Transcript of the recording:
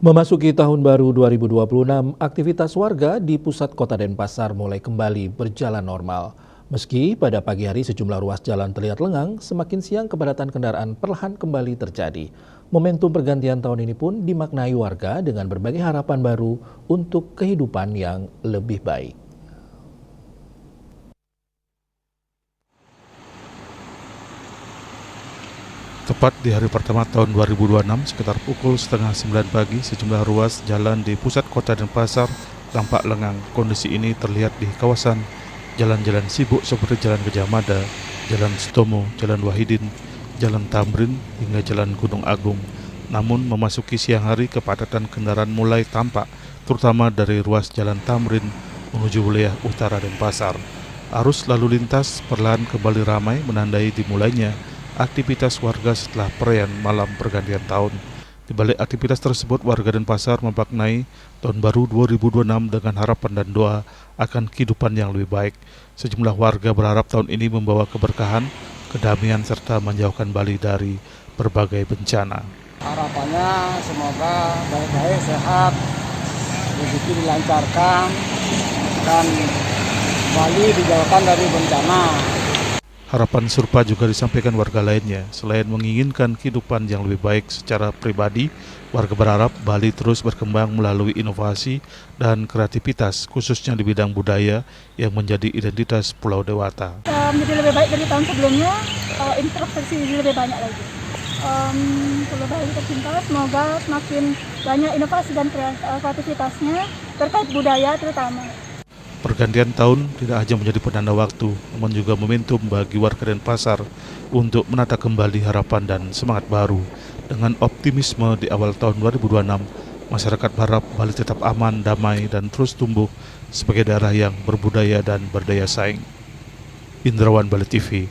Memasuki tahun baru 2026, aktivitas warga di pusat kota Denpasar mulai kembali berjalan normal. Meski pada pagi hari sejumlah ruas jalan terlihat lengang, semakin siang kepadatan kendaraan perlahan kembali terjadi. Momentum pergantian tahun ini pun dimaknai warga dengan berbagai harapan baru untuk kehidupan yang lebih baik. Tepat di hari pertama tahun 2026, sekitar pukul setengah 9 pagi, sejumlah ruas jalan di pusat kota Denpasar tampak lengang. Kondisi ini terlihat di kawasan jalan-jalan sibuk seperti Jalan Gajah Mada, Jalan Sutomo, Jalan Wahidin, Jalan Tamrin, hingga Jalan Gunung Agung. Namun memasuki siang hari, kepadatan kendaraan mulai tampak, terutama dari ruas Jalan Tamrin menuju wilayah utara Denpasar. Arus lalu lintas perlahan kembali ramai, menandai dimulainya aktivitas warga setelah perayaan malam pergantian tahun. Di balik aktivitas tersebut, warga Denpasar memaknai tahun baru 2026 dengan harapan dan doa akan kehidupan yang lebih baik. Sejumlah warga berharap tahun ini membawa keberkahan, kedamaian, serta menjauhkan Bali dari berbagai bencana. Harapannya semoga baik-baik, sehat, rezeki dilancarkan, dan Bali dijauhkan dari bencana. Harapan serupa juga disampaikan warga lainnya. Selain menginginkan kehidupan yang lebih baik secara pribadi, warga berharap Bali terus berkembang melalui inovasi dan kreativitas, khususnya di bidang budaya yang menjadi identitas Pulau Dewata. Menjadi lebih baik dari tahun sebelumnya, introspeksi lebih banyak lagi. Pulau Bali tercinta, semoga semakin banyak inovasi dan kreativitasnya terkait budaya terutama. Pergantian tahun tidak hanya menjadi penanda waktu, namun juga momentum bagi warga Denpasar untuk menata kembali harapan dan semangat baru. Dengan optimisme di awal tahun 2026, masyarakat berharap Bali tetap aman, damai, dan terus tumbuh sebagai daerah yang berbudaya dan berdaya saing. Indrawan, Bali TV.